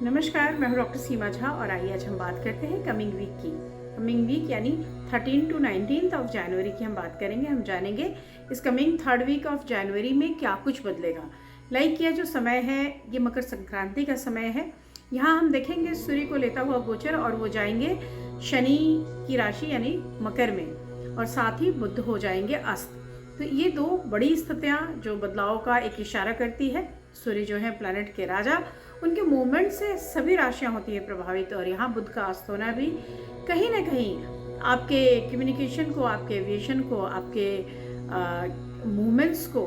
नमस्कार, मैं हूँ डॉक्टर सीमा झा और आइए आज हम बात करते हैं कमिंग वीक की। कमिंग वीक यानी 13 टू 19 ऑफ जनवरी की हम बात करेंगे। हम जानेंगे इस coming third week of January में क्या कुछ बदलेगा। लाइक यह जो समय है ये मकर संक्रांति का समय है। यहाँ हम देखेंगे सूर्य को लेता हुआ गोचर और वो जाएंगे शनि की राशि यानी मकर में, और साथ ही बुध हो जाएंगे अस्त। तो ये दो बड़ी स्थितियाँ जो बदलाव का एक इशारा करती है। सूर्य जो है प्लैनेट के राजा, उनके मूवमेंट से सभी राशियां होती है प्रभावित, और यहाँ बुध का अस्त होना भी कहीं ना कहीं आपके कम्युनिकेशन को, आपके एविएशन को, आपके मूवमेंट्स को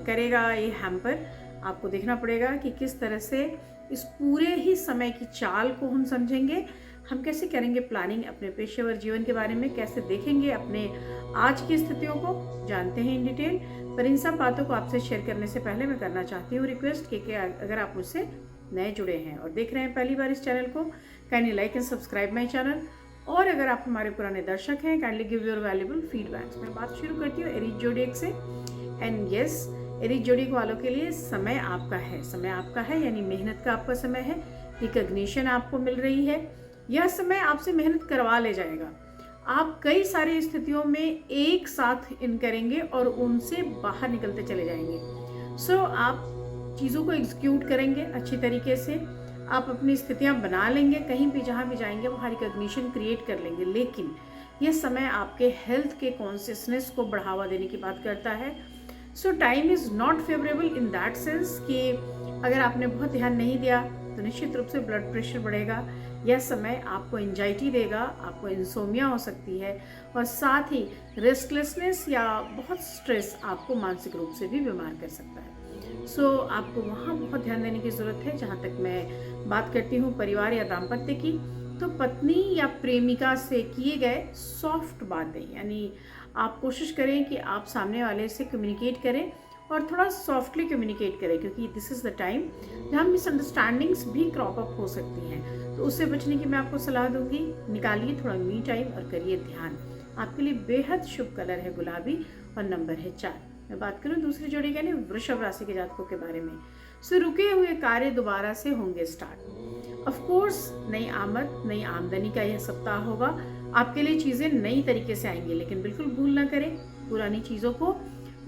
करेगा ये हैम्पर। आपको देखना पड़ेगा कि किस तरह से इस पूरे ही समय की चाल को हम समझेंगे, हम कैसे करेंगे प्लानिंग अपने पेशेवर जीवन के बारे में, कैसे देखेंगे अपने आज की स्थितियों को, जानते हैं इन डिटेल। पर इन सब बातों को आपसे शेयर करने से पहले मैं करना चाहती हूँ रिक्वेस्ट कि अगर आप मुझसे नए जुड़े हैं और देख रहे हैं पहली बार इस चैनल को, kindly like and subscribe my channel. और अगर आप हमारे पुराने दर्शक हैं, kindly give your valuable feedbacks. मैं बात शुरू करती हूँ एरीज जोडिएक से। एंड यस, एरीज जोडिएक वालों के लिए समय आपका है। समय आपका है यानी मेहनत का आपका समय है। रिकॉग्निशन आपको मिल रही है। यह समय आपसे मेहनत करवा ले जाएगा। आप कई सारी स्थितियों में एक साथ इन करेंगे और उनसे बाहर निकलते चले जाएंगे। सो आप चीज़ों को एग्जीक्यूट करेंगे अच्छी तरीके से। आप अपनी स्थितियां बना लेंगे, कहीं भी जहाँ भी जाएंगे वहाँ रिकॉग्निशन क्रिएट कर लेंगे। लेकिन यह समय आपके हेल्थ के कॉन्शियसनेस को बढ़ावा देने की बात करता है। सो time is not favourable in that sense कि अगर आपने बहुत ध्यान नहीं दिया तो निश्चित रूप से ब्लड प्रेशर बढ़ेगा। यह समय आपको एंजाइटी देगा, आपको इंसोमिया हो सकती है, और साथ ही रेस्टलेसनेस या बहुत स्ट्रेस आपको मानसिक रूप से भी बीमार कर सकता है। सो आपको वहाँ बहुत ध्यान देने की ज़रूरत है। जहाँ तक मैं बात करती हूँ परिवार या दाम्पत्य की, तो पत्नी या प्रेमिका से किए गए सॉफ्ट बातें, यानी आप कोशिश करें कि आप सामने वाले से कम्युनिकेट करें और थोड़ा सॉफ्टली कम्युनिकेट करें, क्योंकि दिस इज़ द टाइम जहाँ मिसअंडरस्टैंडिंग्स भी क्रॉप अप हो सकती हैं। तो उससे बचने की मैं आपको सलाह दूंगी, निकालिए थोड़ा मी टाइम और करिए ध्यान। आपके लिए बेहद शुभ कलर है गुलाबी और नंबर है 4। मैं बात करूं दूसरी जोड़ी यानी वृषभ राशि के जातकों के बारे में। सो रुके हुए कार्य दोबारा से होंगे स्टार्ट। ऑफ कोर्स नई आमद, नई आमदनी का यह सप्ताह होगा। आपके लिए चीज़ें नई तरीके से आएंगी, लेकिन बिल्कुल भूल ना करें पुरानी चीज़ों को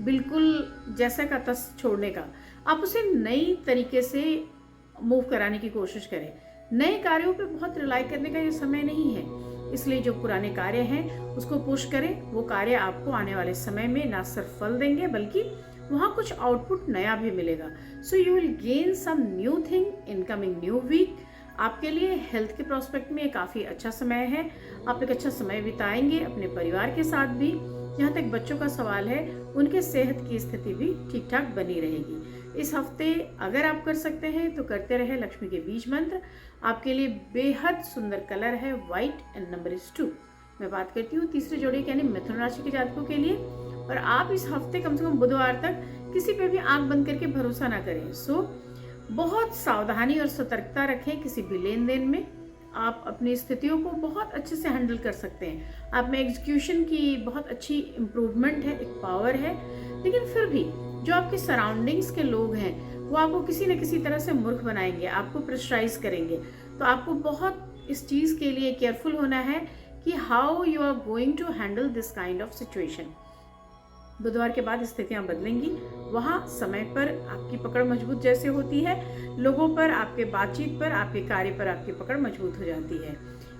बिल्कुल जैसा का तस छोड़ने का। आप उसे नई तरीके से मूव कराने की कोशिश करें। नए कार्यों पे बहुत रिलाई करने का ये समय नहीं है, इसलिए जो पुराने कार्य हैं उसको पुश करें। वो कार्य आपको आने वाले समय में ना सिर्फ फल देंगे बल्कि वहाँ कुछ आउटपुट नया भी मिलेगा। So you will gain some new thing in coming new week. आपके लिए हेल्थ के प्रोस्पेक्ट में काफ़ी अच्छा समय है। आप एक अच्छा समय बिताएंगे अपने परिवार के साथ भी। जहाँ तक बच्चों का सवाल है, उनके सेहत की स्थिति भी ठीक ठाक बनी रहेगी। इस हफ्ते अगर आप कर सकते हैं तो करते रहे लक्ष्मी के बीज मंत्र। आपके लिए बेहद सुंदर कलर है व्हाइट एंड नंबर इज 2। मैं बात करती हूँ तीसरी जोड़ी यानी मिथुन राशि के जातकों के लिए। और आप इस हफ्ते कम से कम बुधवार तक किसी पे भी आंख बंद करके भरोसा ना करें। सो बहुत सावधानी और सतर्कता रखें किसी भी लेन देन में। आप अपनी स्थितियों को बहुत अच्छे से हैंडल कर सकते हैं। आप में एग्जीक्यूशन की बहुत अच्छी इम्प्रूवमेंट है, एक पावर है। लेकिन फिर भी जो आपके सराउंडिंग्स के लोग हैं वो आपको किसी न किसी तरह से मूर्ख बनाएंगे, आपको प्रेशराइज करेंगे। तो आपको बहुत इस चीज़ के लिए केयरफुल होना है कि how you are going to handle this kind of situation. बुधवार के बाद स्थितियां बदलेंगी। वहाँ समय पर आपकी पकड़ मजबूत जैसे होती है, लोगों पर, आपके बातचीत पर, आपके कार्य पर आपकी पकड़ मजबूत हो जाती है।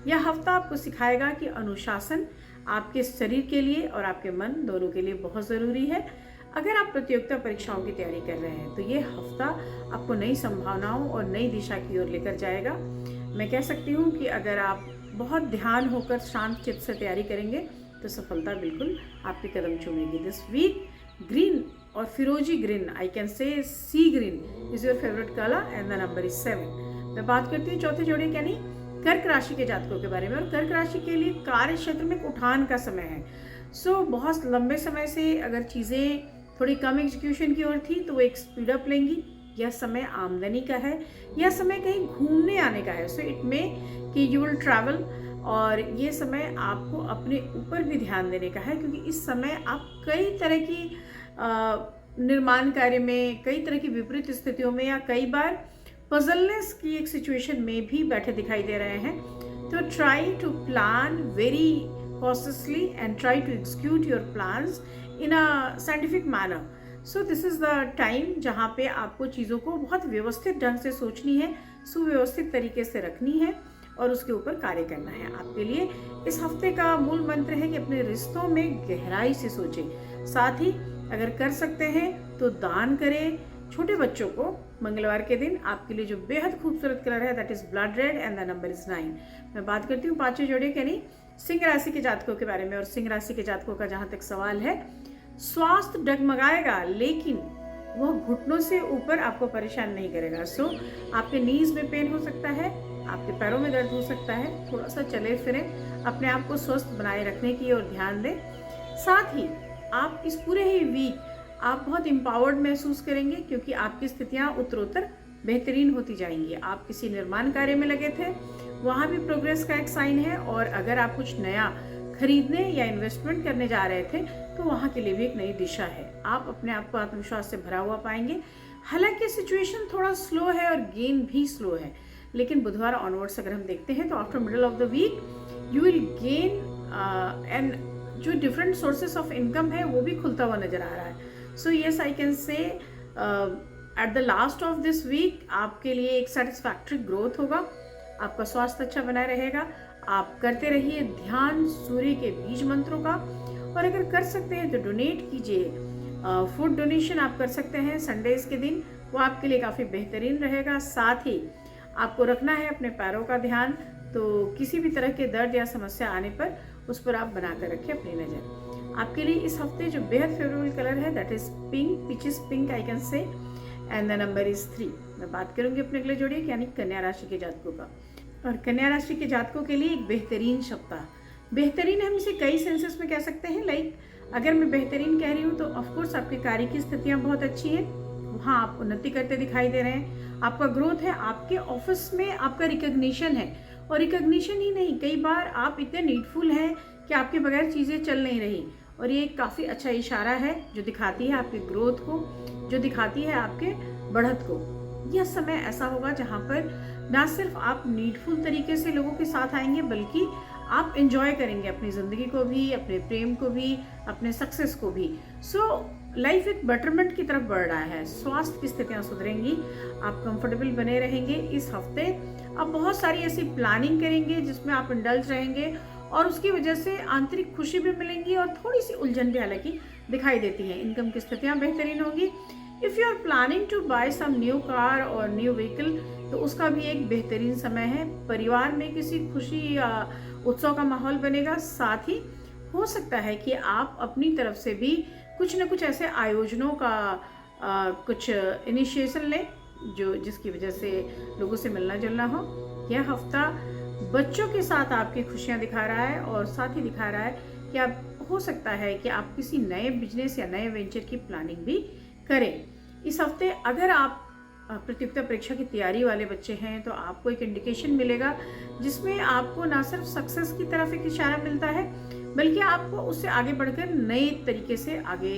यह हफ्ता आपको सिखाएगा कि अनुशासन आपके शरीर के लिए और आपके मन दोनों के लिए बहुत ज़रूरी है। अगर आप प्रतियोगिता परीक्षाओं की तैयारी कर रहे हैं तो ये हफ्ता आपको नई संभावनाओं और नई दिशा की ओर लेकर जाएगा। मैं कह सकती हूँ कि अगर आप बहुत ध्यान होकर शांत चित्त से तैयारी करेंगे तो सफलता बिल्कुल आपके कदम चूमेगी। दिस वीक ग्रीन और फिरोजी green, I can say sea green is your favourite colour and the number is 7। मैं बात करती हूँ चौथे जोड़े यानी कर्क राशि के जातकों के बारे में। और कर्क राशि के लिए कार्य क्षेत्र में एक उठान का समय है। सो बहुत लंबे समय से अगर चीज़ें थोड़ी कम एग्जीक्यूशन की ओर थी तो वो एक स्पीड अप लेंगी। यह समय आमदनी का है, यह समय कहीं घूमने आने का है। सो इट में कि यू विल ट्रैवल, और ये समय आपको अपने ऊपर भी ध्यान देने का है, क्योंकि इस समय आप कई तरह की निर्माण कार्य में, कई तरह की विपरीत स्थितियों में, या कई बार पजलनेस की एक सिचुएशन में भी बैठे दिखाई दे रहे हैं। तो try to plan very cautiously and try to execute your plans in a scientific manner. So this is the time जहाँ पे आपको चीज़ों को बहुत व्यवस्थित ढंग से सोचनी है, सुव्यवस्थित तरीके से रखनी है और उसके ऊपर कार्य करना है। आपके लिए इस हफ्ते का मूल मंत्र है कि अपने रिश्तों में गहराई से सोचें। साथ ही अगर कर सकते हैं तो दान करें। छोटे बच्चों को मंगलवार के दिन आपके लिए जो बेहद खूबसूरत कलर है that is blood red and the number is 9। मैं बात करती हूँ पांचवें जोड़े यानी सिंह राशि के जातकों के बारे में। और सिंह राशि के जातकों का जहां तक सवाल है, स्वास्थ्य डगमगाएगा लेकिन वह घुटनों से ऊपर आपको परेशान नहीं करेगा। सो आपके नीज में पेन हो सकता है, आपके पैरों में दर्द हो सकता है। थोड़ा सा चले फिरें, अपने आप को स्वस्थ बनाए रखने की ओर ध्यान दें। साथ ही आप इस पूरे ही वीक आप बहुत एम्पावर्ड महसूस करेंगे क्योंकि आपकी स्थितियां उत्तरोत्तर बेहतरीन होती जाएंगी। आप किसी निर्माण कार्य में लगे थे, वहाँ भी प्रोग्रेस का एक साइन है। और अगर आप कुछ नया खरीदने या इन्वेस्टमेंट करने जा रहे थे तो वहाँ के लिए भी एक नई दिशा है। आप अपने आप को आत्मविश्वास से भरा हुआ पाएंगे। हालांकि सिचुएशन थोड़ा स्लो है और गेन भी स्लो है, लेकिन बुधवार ऑनवर्ड्स अगर हम देखते हैं तो after middle of the week you will gain and जो डिफरेंट सोर्सेस ऑफ इनकम है वो भी खुलता हुआ नजर आ रहा है। So yes I can say at the last of this week आपके लिए एक सेटिस्फैक्ट्री ग्रोथ होगा। आपका स्वास्थ्य अच्छा बना रहेगा। आप करते रहिए ध्यान सूर्य के बीज मंत्रों का। और अगर कर सकते हैं तो डोनेट कीजिए। फूड डोनेशन आप कर सकते हैं संडेज के दिन, वो आपके लिए काफ़ी बेहतरीन रहेगा। साथ ही आपको रखना है अपने पैरों का ध्यान, तो किसी भी तरह के दर्द या समस्या आने पर उस पर आप बना कर रखें अपनी नज़र। आपके लिए इस हफ्ते जो बेहद फेवरेबल कलर है that is pink, which is pink I can से, एंड द नंबर इज 3। मैं बात करूंगी अपने अगले जोड़े यानी कन्या राशि के जातकों का। और कन्या राशि के जातकों के लिए एक बेहतरीन सप्ताह। बेहतरीन हम इसे कई सेंसेस में कह सकते हैं। लाइक अगर मैं बेहतरीन कह रही हूँ तो ऑफकोर्स आपके कार्य की स्थितियाँ बहुत अच्छी हैं, वहाँ आप उन्नति करते दिखाई दे रहे हैं। आपका ग्रोथ है, आपके ऑफिस में आपका रिकग्निशन है। और रिकग्निशन ही नहीं, कई बार आप इतने नीडफुल हैं कि आपके बगैर चीज़ें चल नहीं रही। और ये एक काफ़ी अच्छा इशारा है जो दिखाती है आपके ग्रोथ को, जो दिखाती है आपके बढ़त को। यह समय ऐसा होगा जहाँ पर ना सिर्फ आप नीडफुल तरीके से लोगों के साथ आएंगे बल्कि आप एंजॉय करेंगे अपनी ज़िंदगी को भी, अपने प्रेम को भी, अपने सक्सेस को भी। सो लाइफ एक बेटरमेंट की तरफ बढ़ रहा है। स्वास्थ्य की स्थितियाँ सुधरेंगी, आप कंफर्टेबल बने रहेंगे। इस हफ्ते आप बहुत सारी ऐसी प्लानिंग करेंगे जिसमें आप इंडल्ज रहेंगे और उसकी वजह से आंतरिक खुशी भी मिलेंगी और थोड़ी सी उलझन भी हालांकि दिखाई देती है। इनकम की स्थितियाँ बेहतरीन होंगी। If you are planning to buy some new car और न्यू व्हीकल तो उसका भी एक बेहतरीन समय है। परिवार में किसी खुशी या उत्सव का माहौल बनेगा। साथ ही हो सकता है कि आप अपनी तरफ से भी कुछ न कुछ ऐसे आयोजनों का कुछ इनिशिएशन लें जो जिसकी वजह से लोगों से मिलना जुलना हो। यह हफ्ता बच्चों के साथ आपकी खुशियां दिखा रहा है और साथ ही दिखा रहा है कि आप हो सकता है कि आप किसी नए बिजनेस या नए वेंचर की प्लानिंग भी करें। इस हफ्ते अगर आप प्रतियोगिता परीक्षा की तैयारी वाले बच्चे हैं तो आपको एक इंडिकेशन मिलेगा जिसमें आपको ना सिर्फ सक्सेस की तरफ एक इशारा मिलता है बल्कि आपको उससे आगे बढ़कर नए तरीके से आगे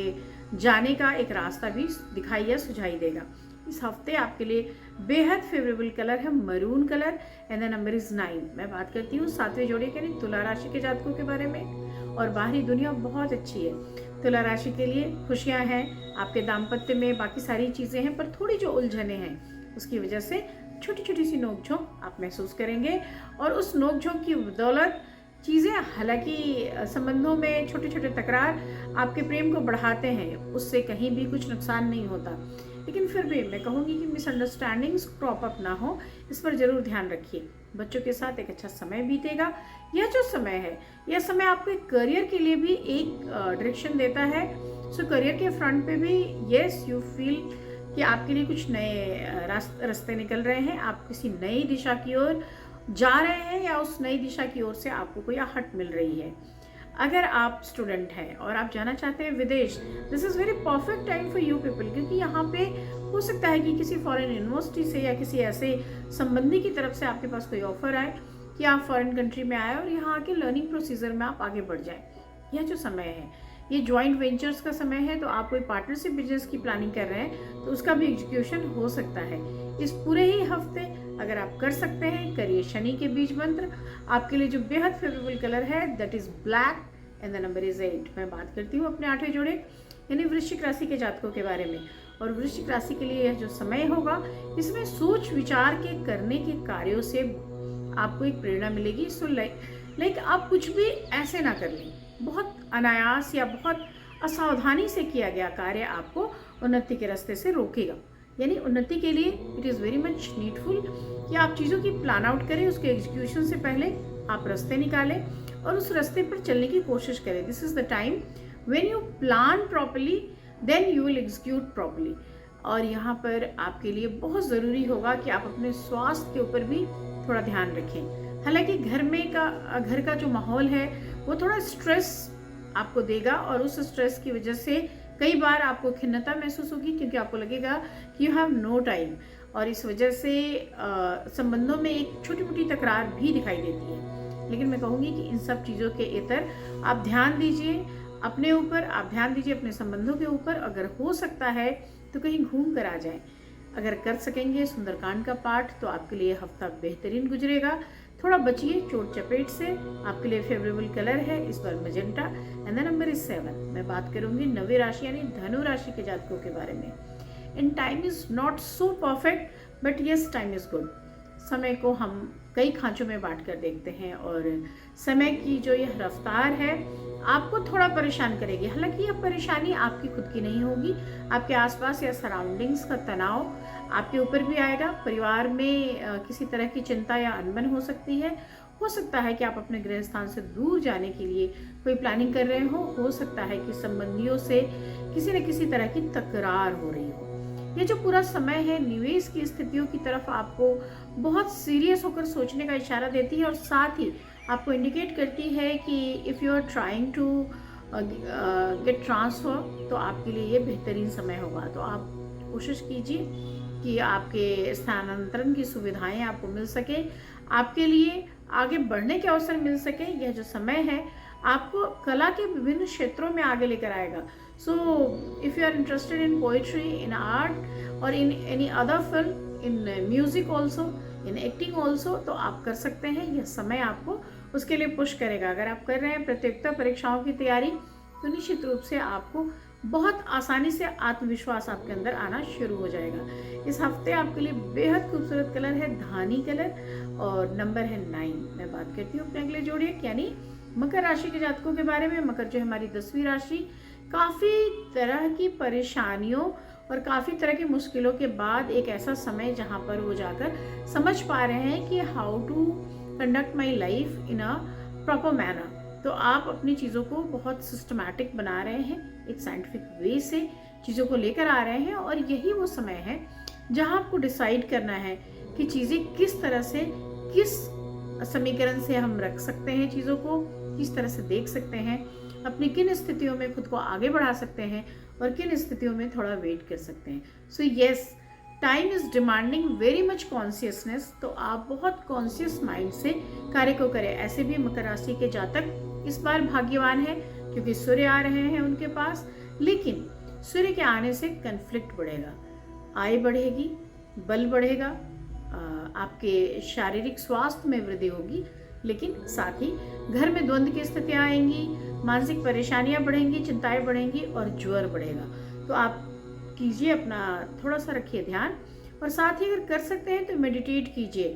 जाने का एक रास्ता भी दिखाई या सुझाई देगा। इस हफ्ते आपके लिए बेहद फेवरेबल कलर है maroon colour and the number is 9। मैं बात करती हूँ सातवें जोड़े के लिए तुला राशि के जातकों के बारे में। और बाहरी दुनिया बहुत अच्छी है। तुला राशि के लिए खुशियाँ हैं, आपके दाम्पत्य में बाकी सारी चीज़ें हैं, पर थोड़ी जो उलझने हैं उसकी वजह से छोटी छोटी सी नोकझोंक आप महसूस करेंगे। और उस नोकझोंक की बदौलत चीज़ें हालांकि संबंधों में छोटे छोटे तकरार आपके प्रेम को बढ़ाते हैं, उससे कहीं भी कुछ नुकसान नहीं होता, लेकिन फिर भी मैं कहूँगी कि मिसअंडरस्टैंडिंग्स क्रॉप अप ना हो, इस पर ज़रूर ध्यान रखिए। बच्चों के साथ एक अच्छा समय बीतेगा। यह जो समय है यह समय आपके करियर के लिए भी एक डायरेक्शन देता है। सो करियर के फ्रंट पे भी येस यू फील कि आपके लिए कुछ नए रास्ते निकल रहे हैं, आप किसी नई दिशा की ओर जा रहे हैं या उस नई दिशा की ओर से आपको कोई आहट मिल रही है। अगर आप स्टूडेंट हैं और आप जाना चाहते हैं विदेश, this is very perfect time for you people, क्योंकि यहाँ पे हो सकता है कि किसी फॉरेन यूनिवर्सिटी से या किसी ऐसे संबंधी की तरफ से आपके पास कोई ऑफर आए कि आप फॉरेन कंट्री में आए और यहाँ आके लर्निंग प्रोसीजर में आप आगे बढ़ जाए। यह जो समय है ये जॉइंट वेंचर्स का समय है, तो आप कोई पार्टनरशिप बिजनेस की प्लानिंग कर रहे हैं तो उसका भी एग्जीक्यूशन हो सकता है। इस पूरे ही हफ्ते अगर आप कर सकते हैं, करिए शनि के बीज मंत्र। आपके लिए जो बेहद फेवरेबल कलर है that is black and the number is 8। मैं बात करती हूँ अपने 8वें जोड़े यानी वृश्चिक राशि के जातकों के बारे में। और वृश्चिक राशि के लिए यह जो समय होगा, इसमें सोच विचार के करने के कार्यों से आपको एक प्रेरणा मिलेगी। सो लाइक आप कुछ भी ऐसे ना कर लें, बहुत अनायास या बहुत असावधानी से किया गया कार्य आपको उन्नति के रास्ते से रोकेगा। यानी उन्नति के लिए it is very much needful कि आप चीज़ों की प्लान आउट करें, उसके एग्जीक्यूशन से पहले आप रास्ते निकालें और उस रास्ते पर चलने की कोशिश करें। This is the time when you plan properly then you will execute properly. और यहाँ पर आपके लिए बहुत ज़रूरी होगा कि आप अपने स्वास्थ्य के ऊपर भी थोड़ा ध्यान रखें। हालांकि घर का जो माहौल है वो थोड़ा स्ट्रेस आपको देगा और उस स्ट्रेस की वजह से कई बार आपको खिन्नता महसूस होगी, क्योंकि आपको लगेगा कि यू हैव नो टाइम, और इस वजह से संबंधों में एक छोटी मोटी तकरार भी दिखाई देती है। लेकिन मैं कहूँगी कि इन सब चीज़ों के इतर आप ध्यान दीजिए अपने ऊपर, आप ध्यान दीजिए अपने संबंधों के ऊपर। अगर हो सकता है तो कहीं घूम कर आ जाएं। अगर कर सकेंगे सुंदरकांड का पाठ तो आपके लिए हफ्ता बेहतरीन गुजरेगा। थोड़ा बचिए चोट चपेट से। आपके लिए फेवरेबल कलर है इस बार magenta and the number is 7। मैं बात करूंगी 9वीं राशि यानी धनु राशि के जातकों के बारे में। And time is not so perfect but yes time is good. समय को हम कई खांचों में बांट कर देखते हैं और समय की जो यह रफ्तार है आपको थोड़ा परेशान करेगी। हालांकि यह परेशानी आपकी खुद की नहीं होगी, आपके आसपास या सराउंडिंग्स का तनाव आपके ऊपर भी आएगा। परिवार में किसी तरह की चिंता या अनबन हो सकती है। हो सकता है कि आप अपने गृह स्थान से दूर जाने के लिए कोई प्लानिंग कर रहे हो सकता है कि संबंधियों से किसी न किसी तरह की तकरार हो रही हो। ये जो पूरा समय है निवेश की स्थितियों की तरफ आपको बहुत सीरियस होकर सोचने का इशारा देती है और साथ ही आपको इंडिकेट करती है कि if you are trying to get transfer तो आपके लिए ये बेहतरीन समय होगा। तो आप कोशिश कीजिए कि आपके स्थानांतरण की सुविधाएं आपको मिल सके, आपके लिए आगे बढ़ने के अवसर मिल सके। यह जो समय है आपको कला के विभिन्न क्षेत्रों में आगे लेकर आएगा। So if you are interested in poetry, in art और in any other film, in music also, in acting also, तो आप कर सकते हैं। यह समय आपको उसके लिए पुश करेगा। अगर आप कर रहे हैं प्रतियोगिता परीक्षाओं की तैयारी तो निश्चित रूप से आपको बहुत आसानी से आत्मविश्वास आपके अंदर आना शुरू हो जाएगा। इस हफ्ते आपके लिए बेहद खूबसूरत कलर है धानी कलर और नंबर है 9। मैं बात करती हूँ अपने अगले जोड़े यानी मकर राशि के जातकों के बारे में। मकर जो हमारी 10वीं राशि, काफ़ी तरह की परेशानियों और काफ़ी तरह की मुश्किलों के बाद एक ऐसा समय जहाँ पर वो जाकर समझ पा रहे हैं कि how to conduct my life in a proper manner. तो आप अपनी चीज़ों को बहुत सिस्टमैटिक बना रहे हैं, एक साइंटिफिक वे से चीज़ों को लेकर आ रहे हैं और यही वो समय है जहाँ आपको डिसाइड करना है कि चीज़ें किस तरह से, किस समीकरण से हम रख सकते हैं, चीज़ों को किस तरह से देख सकते हैं, अपनी किन स्थितियों में खुद को आगे बढ़ा सकते हैं और किन स्थितियों में थोड़ा वेट कर सकते हैं। So yes, time is demanding very much consciousness. तो आप बहुत कॉन्शियस माइंड से कार्य को करें। ऐसे भी मकर राशि के जातक इस बार भाग्यवान है क्योंकि सूर्य आ रहे हैं उनके पास। लेकिन सूर्य के आने से कन्फ्लिक्ट बढ़ेगा, आय बढ़ेगी, बल बढ़ेगा, आपके शारीरिक स्वास्थ्य में वृद्धि होगी, लेकिन साथ ही घर में द्वंद्व की स्थितियाँ आएंगी, मानसिक परेशानियाँ बढ़ेंगी, चिंताएं बढ़ेंगी और ज्वर बढ़ेगा। तो आप कीजिए अपना थोड़ा सा रखिए ध्यान और साथ ही अगर कर सकते हैं तो मेडिटेट कीजिए,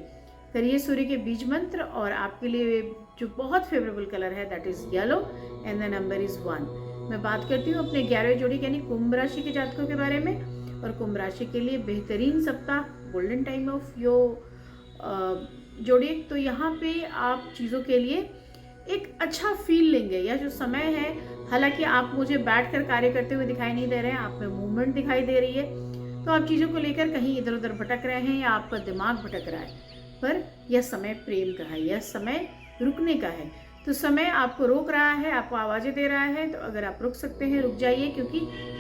करिए सूर्य के बीज मंत्र। और आपके लिए जो बहुत फेवरेबल कलर है that is yellow and the number is 1। मैं बात करती हूँ अपने 11वें जोड़ी यानी कुंभ राशि के जातकों के बारे में। और कुंभ राशि के लिए बेहतरीन सप्ताह, गोल्डन टाइम ऑफ योर जोड़ी। तो यहाँ पे आप चीज़ों के लिए एक अच्छा फील लेंगे। यह जो समय है, हालांकि आप मुझे बैठकर कार्य करते हुए दिखाई नहीं दे रहे हैं, आप में मूवमेंट दिखाई दे रही है, तो आप चीज़ों को लेकर कहीं इधर उधर भटक रहे हैं या आपका दिमाग भटक रहा है। पर यह समय प्रेम का है, यह समय रुकने का है। तो समय आपको रोक रहा है, आपको आवाज़ें दे रहा है। तो अगर आप रुक सकते हैं रुक जाइए, क्योंकि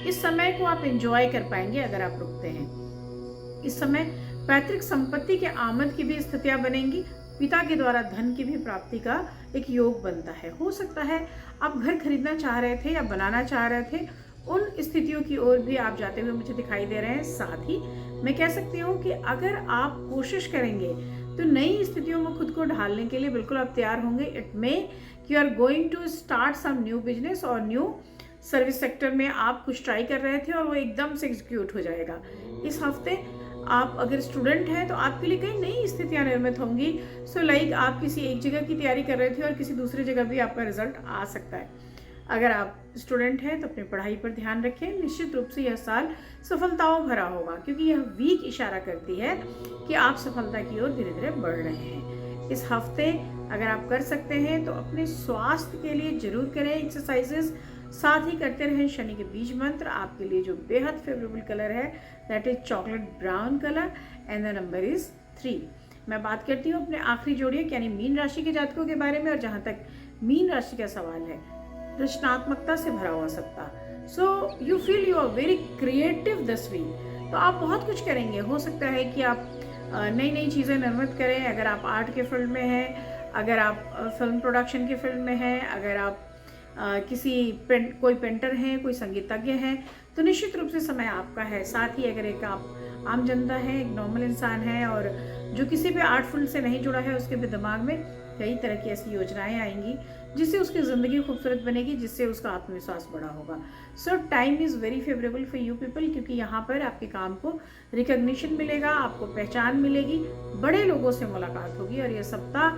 इस समय को आप एंजॉय कर पाएंगे अगर आप रुकते हैं। इस समय पैतृक संपत्ति के आमद की भी स्थितियां बनेंगी, पिता के द्वारा धन की भी प्राप्ति का एक योग बनता है। हो सकता है आप घर खरीदना चाह रहे थे या बनाना चाह रहे थे उन स्थितियों की ओर भी आप जाते हुए मुझे दिखाई दे रहे हैं। साथ ही मैं कह सकती हूँ कि अगर आप कोशिश करेंगे तो नई स्थितियों में खुद को ढालने के लिए बिल्कुल आप तैयार होंगे। It may you are going to start some new business और न्यू सर्विस सेक्टर में आप कुछ ट्राई कर रहे थे और वो एकदम से एग्जीक्यूट हो जाएगा। इस हफ्ते आप अगर स्टूडेंट हैं तो आपके लिए कई नई स्थितियां निर्मित होंगी। सो लाइक आप किसी एक जगह की तैयारी कर रहे थे और किसी दूसरी जगह भी आपका रिजल्ट आ सकता है। अगर आप स्टूडेंट हैं तो अपनी पढ़ाई पर ध्यान रखें। निश्चित रूप से यह साल सफलताओं भरा होगा, क्योंकि यह वीक इशारा करती है कि आप सफलता की ओर धीरे धीरे बढ़ रहे हैं। इस हफ्ते अगर आप कर सकते हैं तो अपने स्वास्थ्य के लिए जरूर करें एक्सरसाइजेस। साथ ही करते रहें शनि के बीज मंत्र। आपके लिए जो बेहद फेवरेबल कलर है that is chocolate brown colour and the number is 3। मैं बात करती हूँ अपने आखिरी जोड़िए यानी मीन राशि के जातकों के बारे में। और जहाँ तक मीन राशि का सवाल है, रचनात्मकता से भरा हुआ सप्ताह। So you feel you are very creative this week. तो आप बहुत कुछ करेंगे। हो सकता है कि आप नई नई चीज़ें निर्मित करें। अगर आप आर्ट के फील्ड में हैं, अगर आप फिल्म प्रोडक्शन के फील्ड में हैं, अगर आप कोई पेंटर हैं, कोई संगीतज्ञ हैं, तो निश्चित रूप से समय आपका है। साथ ही अगर एक आप आम जनता है, एक नॉर्मल इंसान है और जो किसी भी आर्ट फील्ड से नहीं जुड़ा है, उसके भी दिमाग में कई तरह की ऐसी योजनाएं आएंगी जिससे उसकी ज़िंदगी खूबसूरत बनेगी, जिससे उसका आत्मविश्वास बढ़ा होगा। सो time is very favourable for you people, क्योंकि यहाँ पर आपके काम को रिकग्निशन मिलेगा, आपको पहचान मिलेगी, बड़े लोगों से मुलाकात होगी और यह सप्ताह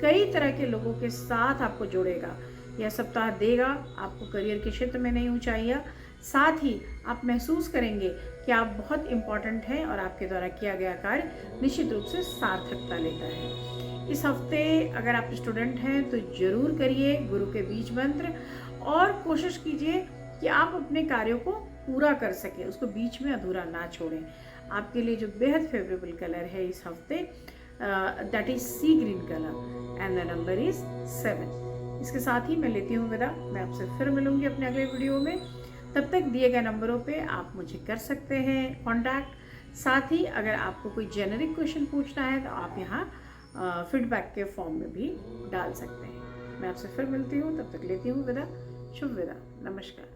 कई तरह के लोगों के साथ आपको जोड़ेगा। यह सप्ताह देगा आपको करियर के क्षेत्र में नई ऊंचाइयाँ। साथ ही आप महसूस करेंगे कि आप बहुत इम्पॉर्टेंट हैं और आपके द्वारा किया गया कार्य निश्चित रूप से सार्थकता लेता है। इस हफ्ते अगर आप स्टूडेंट हैं तो जरूर करिए गुरु के बीज मंत्र और कोशिश कीजिए कि आप अपने कार्यों को पूरा कर सकें, उसको बीच में अधूरा ना छोड़ें। आपके लिए जो बेहद फेवरेबल कलर है इस हफ्ते that is sea green colour and the number is 7। इसके साथ ही मैं लेती हूँ विदा। मैं आपसे फिर मिलूंगी अपने अगले वीडियो में। तब तक दिए गए नंबरों पे आप मुझे कर सकते हैं कांटेक्ट। साथ ही अगर आपको कोई जेनरिक क्वेश्चन पूछना है तो आप यहाँ फीडबैक के फॉर्म में भी डाल सकते हैं। मैं आपसे फिर मिलती हूँ, तब तक लेती हूँ विदा। शुभ विदा, नमस्कार।